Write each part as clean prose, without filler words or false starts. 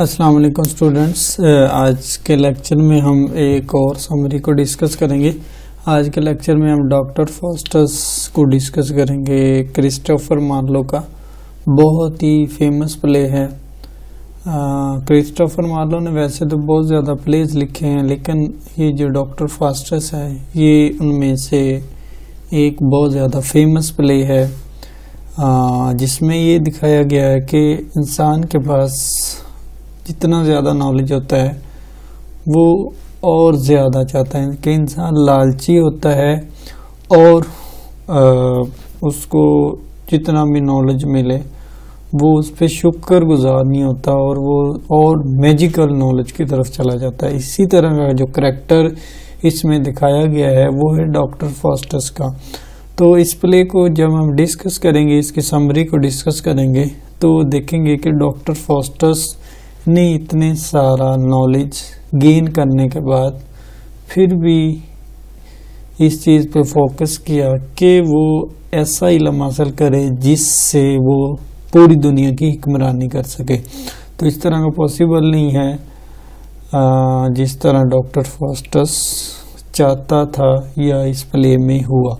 अस्सलाम वालेकुम स्टूडेंट्स, आज के लेक्चर में हम एक और समरी को डिस्कस करेंगे। आज के लेक्चर में हम डॉक्टर फॉस्टर्स को डिस्कस करेंगे। क्रिस्टोफर मार्लो का बहुत ही फेमस प्ले है। क्रिस्टोफर मार्लो ने वैसे तो बहुत ज़्यादा प्लेज लिखे हैं, लेकिन ये जो डॉक्टर फॉस्टर्स है ये उनमें से एक बहुत ज़्यादा फेमस प्ले है, जिसमें ये दिखाया गया है कि इंसान के पास जितना ज़्यादा नॉलेज होता है वो और ज़्यादा चाहता है, कि इंसान लालची होता है और उसको जितना भी नॉलेज मिले वो उस पर शुक्रगुजार नहीं होता और वो और मैजिकल नॉलेज की तरफ चला जाता है। इसी तरह का जो करैक्टर इसमें दिखाया गया है वो है डॉक्टर फॉस्टर्स का। तो इस प्ले को जब हम डिस्कस करेंगे, इसकी समरी को डिस्कस करेंगे, तो देखेंगे कि डॉक्टर फॉस्टर्स ने इतने सारा नॉलेज गेन करने के बाद फिर भी इस चीज़ पे फोकस किया कि वो ऐसा इल्म हासिल करे जिससे वो पूरी दुनिया की हुक्मरानी कर सके। तो इस तरह का पॉसिबल नहीं है जिस तरह डॉक्टर फॉस्टर्स चाहता था या इस प्ले में हुआ।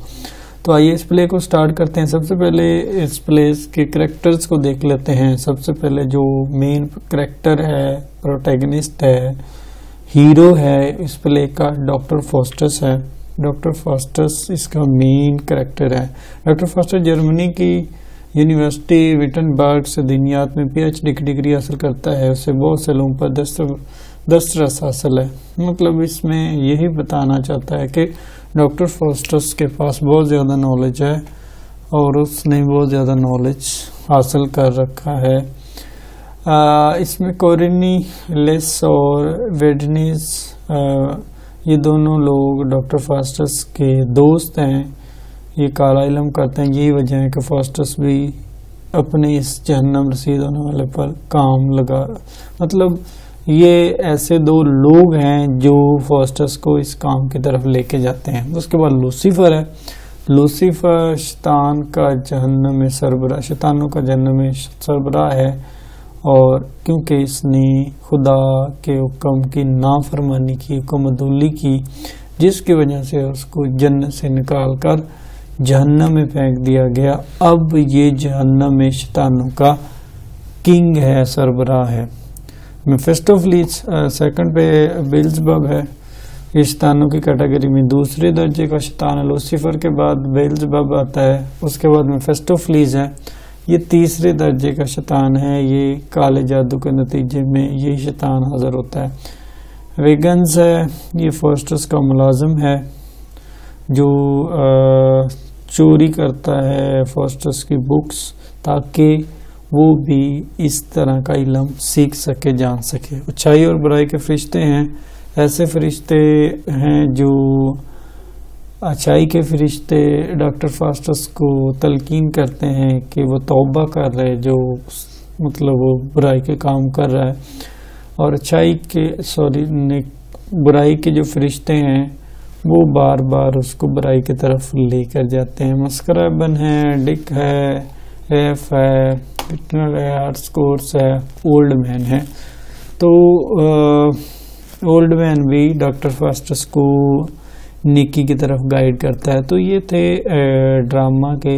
तो आइए इस प्ले को स्टार्ट करते हैं। सबसे पहले इस प्ले के करैक्टर्स को देख लेते हैं। सबसे पहले जो मेन करैक्टर है, प्रोटैगनिस्ट है, हीरो है इस प्ले का, डॉक्टर फॉस्टर्स है। डॉक्टर फॉस्टर्स इसका मेन करैक्टर है। डॉक्टर फॉस्टर जर्मनी की यूनिवर्सिटी विटनबर्ग से दीनियात में PhD की डिग्री हासिल करता है। उससे बहुत से लोगों पर दस्तरस हासिल है। मतलब इसमें यही बताना चाहता है कि डॉक्टर फॉस्टर्स के पास बहुत ज़्यादा नॉलेज है और उसने बहुत ज़्यादा नॉलेज हासिल कर रखा है। इसमें कोरिनीलेस और वेडनीज ये दोनों लोग डॉक्टर फॉस्टर्स के दोस्त हैं। ये काला इल्म करते हैं। यही वजह है कि फॉस्टर्स भी अपने इस जहन्नम रसीद होने वाले पर काम लगा, मतलब ये ऐसे दो लोग हैं जो फॉस्टर्स को इस काम की तरफ लेके जाते हैं। उसके बाद लूसीफर है। लूसीफर शैतान का जहन्नम में सरबराह, शैतानों का जहन्नम में सरबराह है, और क्योंकि इसने खुदा के हुक्म की नाफरमानी की, हुक्मदुल्ली की, जिसकी वजह से उसको जन्नत से निकाल कर जहन्नम में फेंक दिया गया। अब ये जहन्नम में शैतानों का किंग है, सरबराह है। मेफिस्टोफेलिस सेकंड पे बेल्ज़ेबब है। ये शैतानों की कैटेगरी में दूसरे दर्जे का शैतान है। लूसीफर के बाद बेल्ज़ेबब आता है, उसके बाद मेफिस्टोफेलिस है। ये तीसरे दर्जे का शैतान है। ये काले जादू के नतीजे में ये शैतान हाजिर होता है। वेगन्स है, ये फॉस्टर्स का मुलाजिम है जो चोरी करता है फॉस्टर्स की बुक्स, ताकि वो भी इस तरह का इल्म सीख सके, जान सके। अच्छाई और बुराई के फरिश्ते हैं। ऐसे फरिश्ते हैं जो अच्छाई के फरिश्ते डॉक्टर फॉस्टर्स को तलकीन करते हैं कि वो तौबा कर रहे, जो मतलब वो बुराई के काम कर रहा है, और बुराई के जो फरिश्ते हैं वो बार बार उसको बुराई की तरफ लेकर जाते हैं। मस्करा बन है, डिक है, एफ है, पिटनर है, आर्ट्सकोर्स है, ओल्ड मैन है। तो ओल्ड मैन भी डॉक्टर फॉस्टर्स को नेकी की तरफ गाइड करता है। तो ये थे ड्रामा के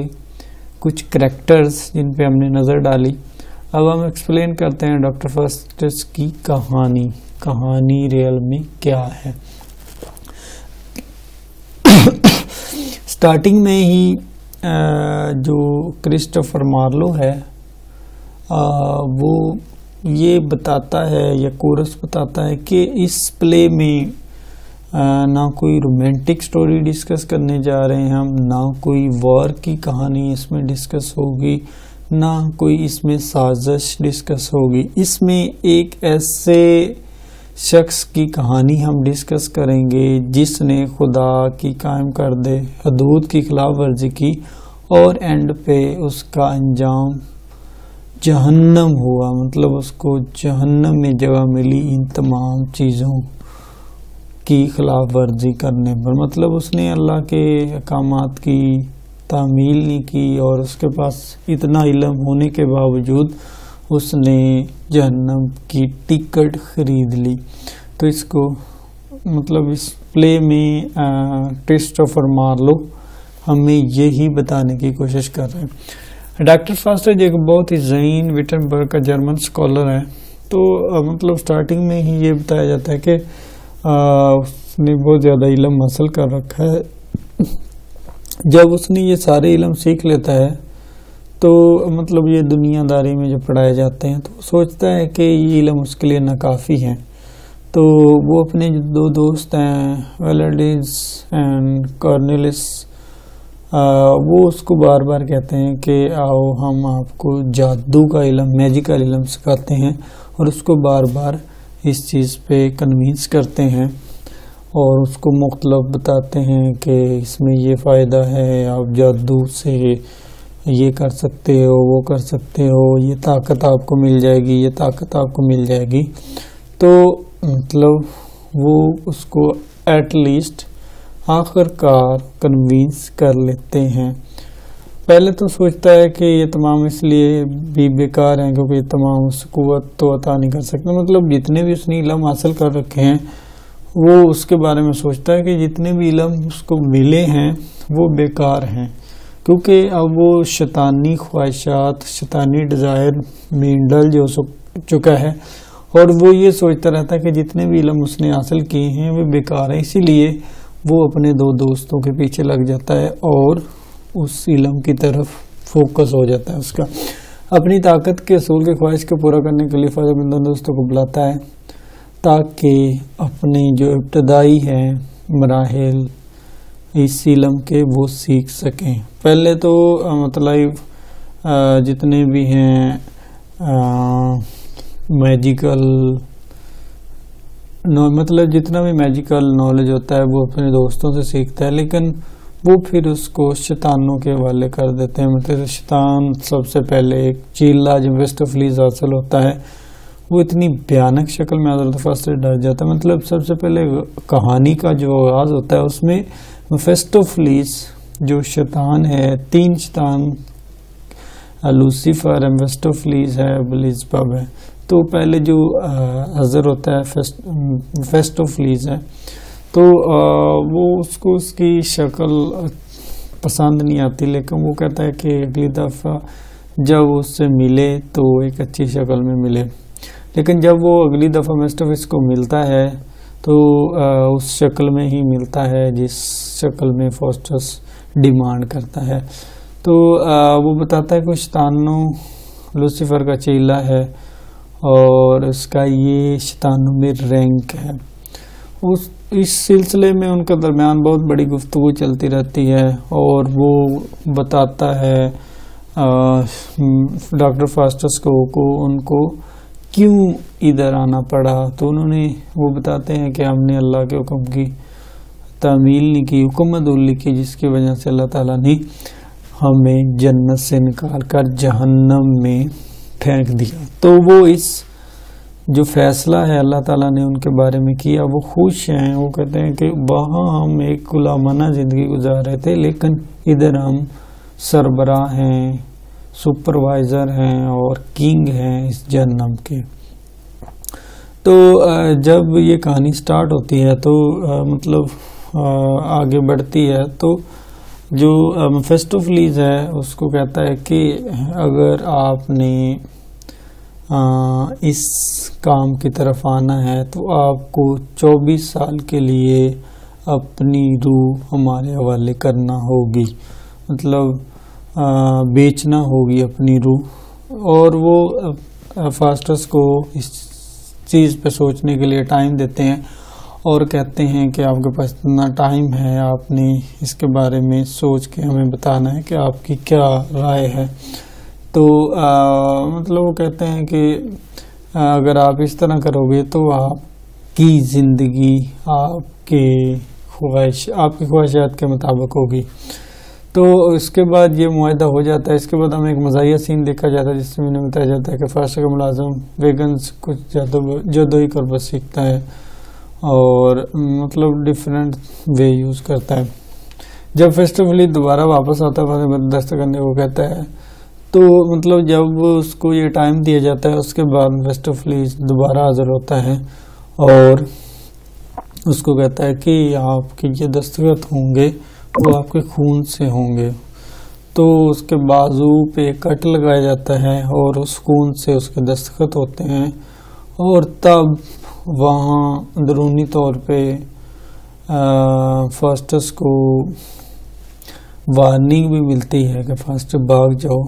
कुछ करैक्टर्स जिन पे हमने नज़र डाली। अब हम एक्सप्लेन करते हैं डॉक्टर फॉस्टर्स की कहानी रियल में क्या है। स्टार्टिंग में ही जो क्रिस्टोफर मार्लो है वो ये बताता है, या कोरस बताता है कि इस प्ले में ना कोई रोमांटिक स्टोरी डिस्कस करने जा रहे हैं हम, ना कोई वॉर की कहानी इसमें डिस्कस होगी, ना कोई इसमें साजिश डिस्कस होगी। इसमें एक ऐसे शख्स की कहानी हम डिस्कस करेंगे जिसने खुदा की कायम कर दे हदूद की खिलाफ वर्जी की और एंड पे उसका अंजाम जहन्नम हुआ। मतलब उसको जहन्नम में जगह मिली इन तमाम चीज़ों की खिलाफ वर्जी करने पर। मतलब उसने अल्लाह के अहकामात की तामील नहीं की और उसके पास इतना इल्म होने के बावजूद उसने जहन्नम की टिकट खरीद ली। तो इसको मतलब इस प्ले में क्रिस्टोफर मार्लो हमें यही बताने की कोशिश कर रहे हैं। डॉक्टर फास्टर एक बहुत ही ज़हीन विटनबर्ग का जर्मन स्कॉलर है। तो मतलब स्टार्टिंग में ही ये बताया जाता है कि उसने बहुत ज़्यादा इल्म हासिल कर रखा है। जब उसने ये सारे इल्म सीख लेता है तो मतलब ये दुनियादारी में जब पढ़ाए जाते हैं तो सोचता है कि ये इल्म उसके लिए नाकाफ़ी है। तो वो अपने जो दो दोस्त हैं वेलेडिस एंड कॉर्नेलिस, वो उसको बार बार कहते हैं कि आओ हम आपको जादू का इल्म, मैजिकल इल्म सिखाते हैं, और उसको बार बार इस चीज़ पे कन्विंस करते हैं और उसको मुख्तलिफ बताते हैं कि इसमें ये फ़ायदा है, आप जादू से ये कर सकते हो, वो कर सकते हो, ये ताकत आपको मिल जाएगी, ये ताकत आपको मिल जाएगी। तो मतलब वो उसको एटलीस्ट आखिरकार कन्विंस कर लेते हैं। पहले तो सोचता है कि ये तमाम इसलिए भी बेकार हैं क्योंकि ये तमाम उस कुव्वत तो अता नहीं कर सकते। मतलब जितने भी उसने इल्म हासिल कर रखे हैं वो उसके बारे में सोचता है कि जितने भी इल्म उसको मिले हैं वो बेकार हैं, क्योंकि अब वो शैतानी ख्वाहिशात, शैतानी डिज़ायर में डल जो चुका है और वो ये सोचता रहता है कि जितने भी इल्म उसने हासिल किए हैं वे बेकार हैं। इसीलिए वो अपने दो दोस्तों के पीछे लग जाता है और उस इल्म की तरफ फोकस हो जाता है उसका। अपनी ताकत के असूल के ख्वाहिश को पूरा करने के लिए फादर अपने दोस्तों को बुलाता है ताकि अपने जो इब्तदाई है मराहिल इस इल्म के वो सीख सकें। पहले तो मतलब जितने भी हैं मैजिकल मतलब जितना भी मैजिकल नॉलेज होता है वो अपने दोस्तों से सीखता है, लेकिन वो फिर उसको शैतानों के हवाले कर देते हैं। मतलब शैतान सबसे पहले एक चीला जो मेफिस्टोफेलिस हासिल होता है वो इतनी भयानक शक्ल में हज़रत फास्टर से डर जाता है। मतलब सबसे पहले कहानी का जो आगाज़ होता है उसमें मेफिस्टोफेलिस जो शैतान है, तीन शैतान लूसीफर, मेफिस्टोफेलिस है, बेलिज़बब है। तो पहले जो हज़र होता है मेफिस्टोफेलिस है, तो वो उसको उसकी शक्ल पसंद नहीं आती, लेकिन वो कहता है कि अगली दफ़ा जब उससे मिले तो एक अच्छी शक्ल में मिले। लेकिन जब वो अगली दफ़ा मेफिस्टोफेलिस को मिलता है तो उस शक्ल में ही मिलता है जिस शक्ल में फास्टस डिमांड करता है। तो वो बताता है कि शैतानों लूसीफर का चेला है और उसका ये शैतानों में रैंक है। इस सिलसिले में उनके दरमियान बहुत बड़ी गुफ्तगू चलती रहती है और वो बताता है डॉक्टर फास्टस को उनको क्यों इधर आना पड़ा। तो उन्होंने वो बताते हैं कि हमने अल्लाह के हुक्म की तामील नहीं की, हुक्म अदुल की, जिसकी वजह से अल्लाह ताला ने हमें जन्नत से निकाल कर जहन्नम में फेंक दिया। तो वो इस जो फैसला है अल्लाह ताला ने उनके बारे में किया वो खुश हैं। वो कहते हैं कि वहाँ हम एक गुलामाना ज़िंदगी गुजार रहे थे, लेकिन इधर हम सरबराह हैं, सुपरवाइज़र हैं और किंग हैं इस जहन्नम के। तो जब ये कहानी स्टार्ट होती है तो मतलब आगे बढ़ती है तो जो मेफिस्टोफेलिस है उसको कहता है कि अगर आपने इस काम की तरफ आना है तो आपको 24 साल के लिए अपनी रूह हमारे हवाले करना होगी, मतलब बेचना होगी अपनी रूह। और वो फास्टस को इस चीज़ पे सोचने के लिए टाइम देते हैं और कहते हैं कि आपके पास इतना टाइम है, आपने इसके बारे में सोच के हमें बताना है कि आपकी क्या राय है। तो मतलब वो कहते हैं कि अगर आप इस तरह करोगे तो आपकी ज़िंदगी आपकी ख्वाहिशात के मुताबिक होगी। तो इसके बाद ये मुआहदा हो जाता है। इसके बाद हमें एक मज़ाहिया सीन देखा जाता है जिसमें उन्हें बताया जाता है कि फास्टर का मुलाजिम वेगन्स कुछ जदोई करबत सीखता है और मतलब डिफरेंट वे यूज़ करता है। जब फेस्टिवली दोबारा वापस आता है दस्तक करने को कहता है, तो मतलब जब उसको ये टाइम दिया जाता है उसके बाद फेस्टिवली दोबारा हाजिर होता है और उसको कहता है कि आपके ये दस्तखत होंगे वो आपके खून से होंगे। तो उसके बाजू पे कट लगाया जाता है और उस खून से उसके दस्तखत होते हैं और तब वहाँ अंदरूनी तौर पे फास्टस को वार्निंग भी मिलती है कि फास्ट भाग जाओ।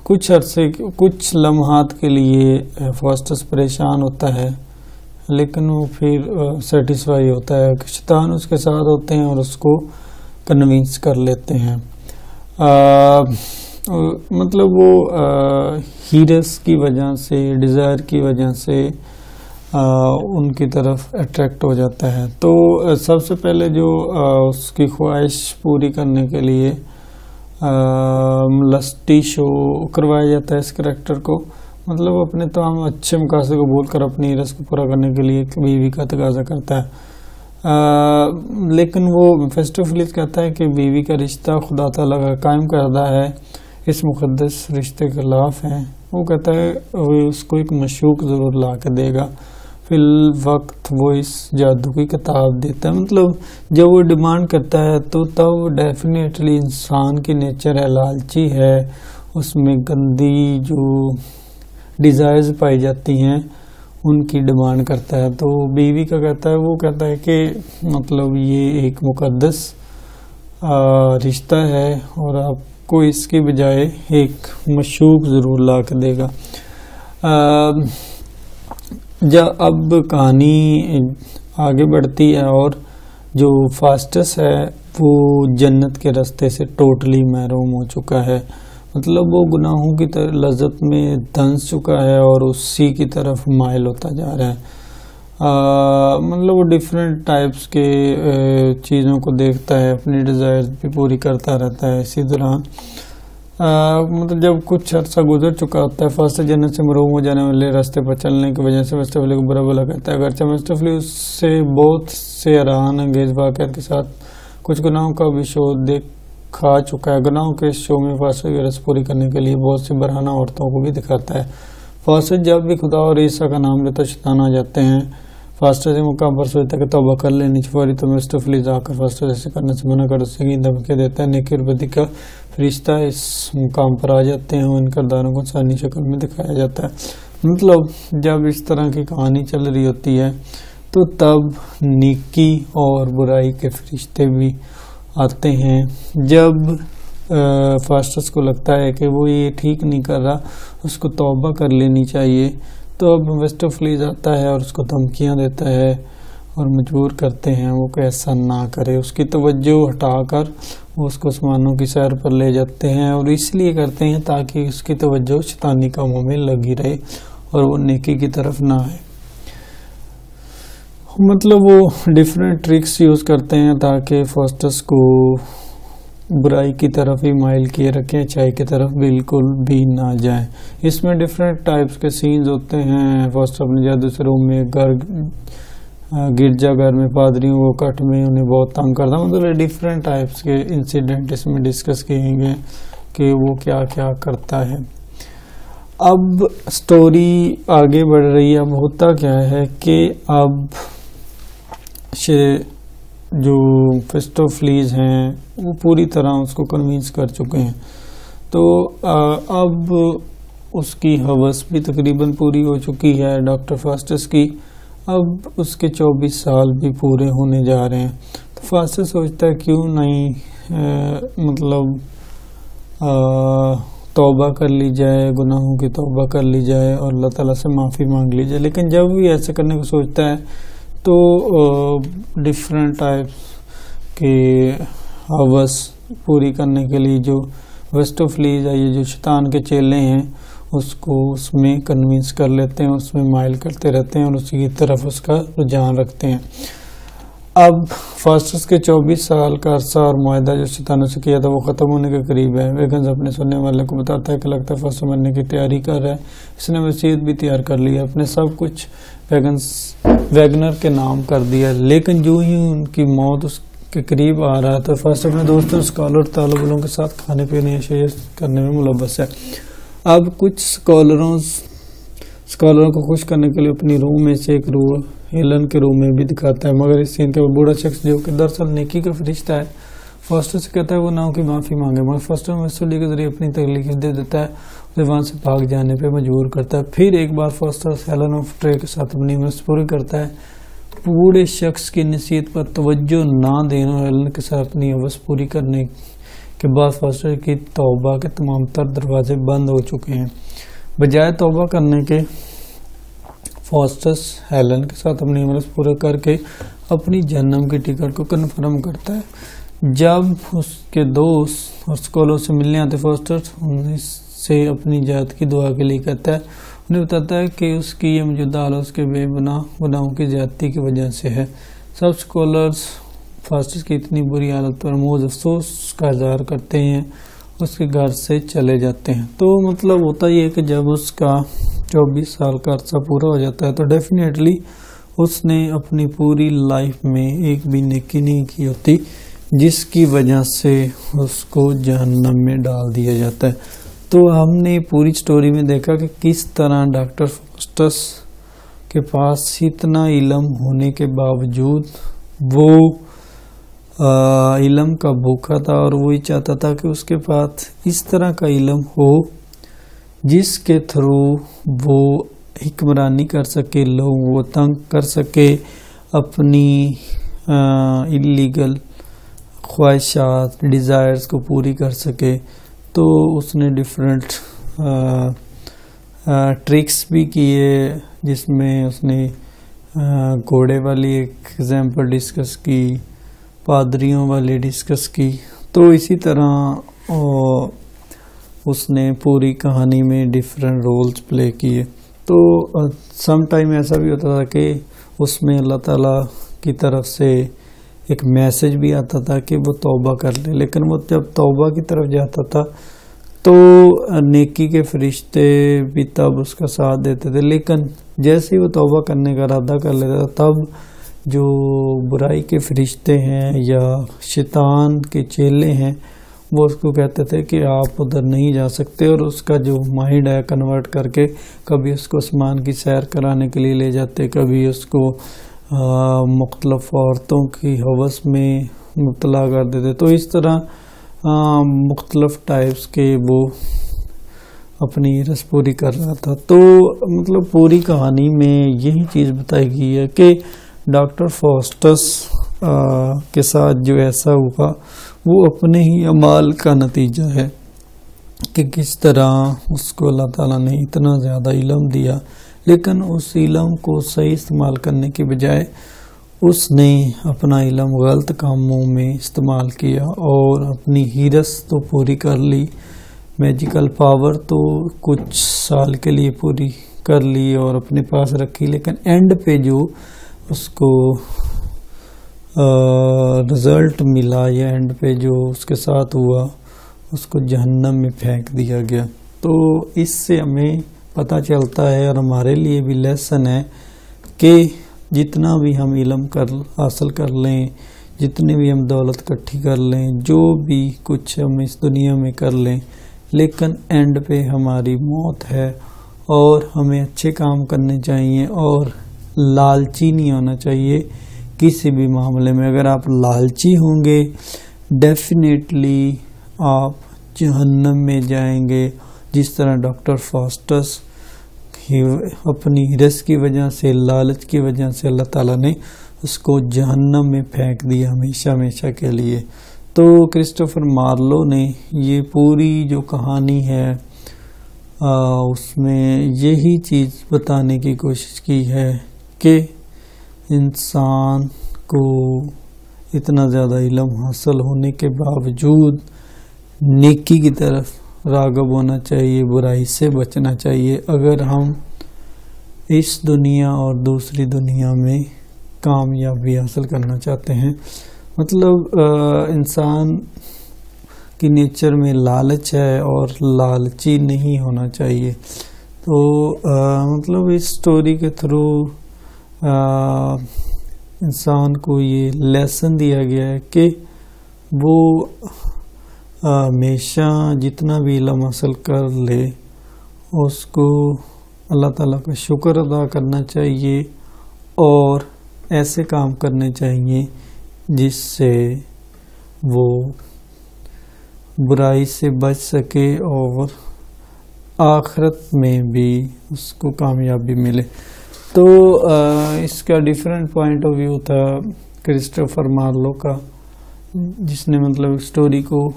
कुछ अरसे कुछ लम्हात के लिए फास्टस परेशान होता है, लेकिन वो फिर सेटिस्फाई होता है। शैतान उसके साथ होते हैं और उसको कन्विंस कर लेते हैं। मतलब वो हीरस की वजह से, डिज़ायर की वजह से उनकी तरफ अट्रैक्ट हो जाता है। तो सबसे पहले जो उसकी ख्वाहिश पूरी करने के लिए लस्टी शो करवाया जाता है इस करैक्टर को, मतलब अपने तमाम अच्छे मकासद को बोलकर अपनी हीरस को पूरा करने के लिए बीवी का तकाजा करता है। लेकिन वो फेस्टिवलीज कहता है कि बीवी का रिश्ता खुदा ताला का कायम करदा है, इस मुकद्दस रिश्ते के खिलाफ है। वो कहता है वो उसको एक मशूक ज़रूर ला के देगा। फिल वक्त वो इस जादू की किताब देता है। मतलब जब वो डिमांड करता है तो तब डेफिनेटली इंसान की नेचर है, लालची है, उसमें गंदी जो डिज़ायर्स पाई जाती हैं उनकी डिमांड करता है। तो बीवी का कहता है, वो कहता है कि मतलब ये एक मुकद्दस रिश्ता है और आपको इसके बजाय एक मशूक ज़रूर ला के देगा। जब अब कहानी आगे बढ़ती है और जो फास्टस है वो जन्नत के रास्ते से टोटली महरूम हो चुका है। मतलब वो गुनाहों की तरफ लज्जत में धंस चुका है और उसी की तरफ माइल होता जा रहा है। मतलब वो डिफरेंट टाइप्स के चीज़ों को देखता है, अपनी डिज़ायर्स भी पूरी करता रहता है। इसी तरह मतलब जब कुछ अर्सा गुजर चुका होता है, फर्स्ट जन्नत से महरूम हो जाने वाले रास्ते पर चलने की वजह से मुस्तफली को बुरा भला कहता है। अगरचे मुस्तफली उससे बहुत से हैरान अंगेज वाक़यात के साथ कुछ गुनाहों का भी शो खा चुका है। गुनाहों के शो में फास्ट की रस पूरी करने के लिए बहुत सी बरहाना औरतों को भी दिखाता है। फास्ट जब भी खुदा और ईसा का नाम लेता शैतान आ जाते हैं। फास्ट से मुकाम पर सोचता है कि तौबा कर लेनी चाहिए, तो मुस्तफली जाकर फास्ट ऐसे करने से मना कर उससे धमकी देता है। नेकी और बदी का फरिश्ता इस मुकाम पर आ जाते हैं और इन किरदारों को सानी शक्ल में दिखाया जाता है। मतलब जब इस तरह की कहानी चल रही होती है तो तब नेकी और बुराई के फरिश्ते भी आते हैं। जब फास्टस को लगता है कि वो ये ठीक नहीं कर रहा, उसको तौबा कर लेनी चाहिए, तो अब मुस्तफली आता है और उसको धमकियां देता है और मजबूर करते हैं वो कि ऐसा ना करे। उसकी तवज्जो हटाकर वो उसको आसमानों की सैर पर ले जाते हैं और इसलिए करते हैं ताकि उसकी तवज्जो शैतानी कामों में लगी रहे और वो नेकी की तरफ ना आए। मतलब वो डिफरेंट ट्रिक्स यूज़ करते हैं ताकि फास्टस को बुराई की तरफ ही माइल किए रखें, अच्छाई की तरफ बिल्कुल भी ना जाए। इसमें डिफरेंट टाइप्स के सीन्स होते हैं। फास्टस अपने जादू से रूम में गिरजाघर में पादरियों को कट में उन्हें बहुत तंग करता। मतलब डिफरेंट टाइप्स के इंसिडेंट इसमें डिस्कस किए गए कि वो क्या क्या करता है। अब स्टोरी आगे बढ़ रही है। अब होता क्या है कि अब जो फेस्टोफ्लीज हैं वो पूरी तरह उसको कन्विंस कर चुके हैं। तो अब उसकी हवस भी तकरीबन पूरी हो चुकी है डॉक्टर फास्टस की। अब उसके 24 साल भी पूरे होने जा रहे हैं। तो फास्टस सोचता है क्यों नहीं मतलब तौबा कर ली जाए, गुनाहों की तौबा कर ली जाए और अल्लाह ताला से माफ़ी मांग ली जाए। लेकिन जब भी ऐसे करने को सोचता है तो डिफरेंट टाइप्स के हवस पूरी करने के लिए जो वेस्टोफ्लीज है, ये जो शैतान के चेले हैं, उसको उसमें कन्विंस कर लेते हैं, उसमें माइल करते रहते हैं और उसी की तरफ उसका रुझान रखते हैं। अब फास्टस के 24 साल का अरसा और मुआहदा जो शैतानों से किया था वो ख़त्म होने के करीब है। वेगन्स अपने सुनने वाले को बताता है कि लगता है फास्ट मरने की तैयारी कर रहा है। इसने वसीयत भी तैयार कर ली है, अपने सब कुछ वैगनर के नाम कर दिया। लेकिन जो ही उनकी मौत के करीब आ रहा है तो फर्स्ट अपने दोस्तों स्कॉलर तालिब के साथ खाने पीने या शेयर करने में मुलव्वस है। अब कुछ स्कॉलरों को खुश करने के लिए अपनी रूम में से एक रूह हेलन के रूम में भी दिखाता है, मगर इस सीन के बूढ़ा शख्स जो कि दरअसल नेकी का फरिश्ता है फॉस्टर से कहता है वो नाव की माफ़ी मांगे, मगर फॉस्टर मसूली के जरिए अपनी तकलीफ दे देता है, उसे वहाँ से भाग जाने पे मजबूर करता है। फिर एक बार फॉस्टर हेलन ऑफ ट्रे के साथ अपनी मस्त पूरी करता है। बूढ़े शख्स की नसीहत पर तवज्जो ना देना और हेलन के साथ अपनी हवस पूरी करने के बाद फॉस्टर की तौबा के तमाम तर दरवाजे बंद हो चुके हैं। बजाय तौबा करने के फॉस्टस हेलन के साथ अपनी हवस पूरे करके अपनी जन्नम की टिकट को कन्फर्म करता है। जब उसके दोस्त और स्कॉलर से मिलने आते फॉस्टर उनसे अपनी जात की दुआ के लिए कहता है, उन्हें बताता है कि उसकी ये मौजूदा हालत उसके बेगुनाहों की ज्यादती की वजह से है। सब स्कॉलर्स फॉस्टर की इतनी बुरी हालत पर मौज अफसोस का इजहार करते हैं, उसके घर से चले जाते हैं। तो मतलब होता ये है कि जब उसका 24 साल का अर्सा पूरा हो जाता है तो डेफिनेटली उसने अपनी पूरी लाइफ में एक भी नेकी नहीं की होती, जिसकी वजह से उसको जहन्नम में डाल दिया जाता है। तो हमने पूरी स्टोरी में देखा कि किस तरह डॉक्टर फॉस्टस के पास इतना इल्म होने के बावजूद वो इल्म का भूखा था और वही चाहता था कि उसके पास इस तरह का इल्म हो जिसके थ्रू वो हिक्मरानी कर सके, लोगों को तंग कर सके, अपनी इलीगल ख्वाहिशात डिज़ायर्स को पूरी कर सके। तो उसने डिफरेंट ट्रिक्स भी किए, जिसमें उसने घोड़े वाली एक एग्जाम्पल डिस्कस की, पादरियों वाली डिस्कस की। तो इसी तरह उसने पूरी कहानी में डिफरेंट रोल्स प्ले किए। तो सम टाइम ऐसा भी होता था कि उसमें अल्लाह ताला की तरफ से एक मैसेज भी आता था कि वो तौबा कर ले, लेकिन वो जब तौबा की तरफ जाता था तो नेकी के फरिश्ते भी तब उसका साथ देते थे, लेकिन जैसे ही वो तौबा करने का इरादा कर लेता था तब जो बुराई के फरिश्ते हैं या शैतान के चेले हैं वो उसको कहते थे कि आप उधर नहीं जा सकते, और उसका जो माइंड है कन्वर्ट करके कभी उसको आसमान की सैर कराने के लिए ले जाते, कभी उसको मुख्तलिफ औरतों की हवस में मुब्तला कर देते। तो इस तरह मुख्तलिफ टाइप्स के वो अपनी रस पूरी कर रहा था। तो मतलब पूरी कहानी में यही चीज़ बताई गई है कि डॉक्टर फॉस्टस के साथ जो ऐसा हुआ वो अपने ही अमाल का नतीजा है कि किस तरह उसको अल्लाह ताला ने इतना ज़्यादा इल्म दिया, लेकिन उस इल्म को सही इस्तेमाल करने के बजाय उसने अपना इल्म गलत कामों में इस्तेमाल किया और अपनी हिरस तो पूरी कर ली, मैजिकल पावर तो कुछ साल के लिए पूरी कर ली और अपने पास रखी, लेकिन एंड पे जो उसको रिजल्ट मिला या एंड पे जो उसके साथ हुआ उसको जहन्नम में फेंक दिया गया। तो इससे हमें पता चलता है और हमारे लिए भी लेसन है कि जितना भी हम इल्म हासिल कर लें, जितनी भी हम दौलत इकट्ठी कर लें, जो भी कुछ हम इस दुनिया में कर लें, लेकिन एंड पे हमारी मौत है और हमें अच्छे काम करने चाहिए और लालची नहीं होना चाहिए किसी भी मामले में। अगर आप लालची होंगे डेफिनेटली आप जहन्नम में जाएंगे, जिस तरह डॉक्टर फॉस्टस अपनी हिरस की वजह से, लालच की वजह से अल्लाह ताला ने उसको जहन्नम में फेंक दिया हमेशा हमेशा के लिए। तो क्रिस्टोफर मार्लो ने ये पूरी जो कहानी है उसमें यही चीज़ बताने की कोशिश की है कि इंसान को इतना ज़्यादा इल्म हासिल होने के बावजूद नेकी की तरफ राग़ब होना चाहिए, बुराई से बचना चाहिए अगर हम इस दुनिया और दूसरी दुनिया में कामयाबी हासिल करना चाहते हैं। मतलब इंसान की नेचर में लालच है और लालची नहीं होना चाहिए। तो मतलब इस स्टोरी के थ्रू इंसान को ये लेसन दिया गया है कि वो हमेशा जितना भी इल्म हासिल कर ले उसको अल्लाह ताला का शुक्र अदा करना चाहिए और ऐसे काम करने चाहिए जिससे वो बुराई से बच सके और आखिरत में भी उसको कामयाबी मिले। तो इसका डिफरेंट पॉइंट ऑफ व्यू था क्रिस्टोफर मार्लो का, जिसने मतलब स्टोरी को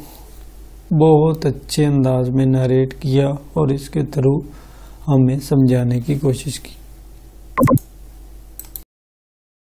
बहुत अच्छे अंदाज में नरेट किया और इसके थ्रू हमें समझाने की कोशिश की।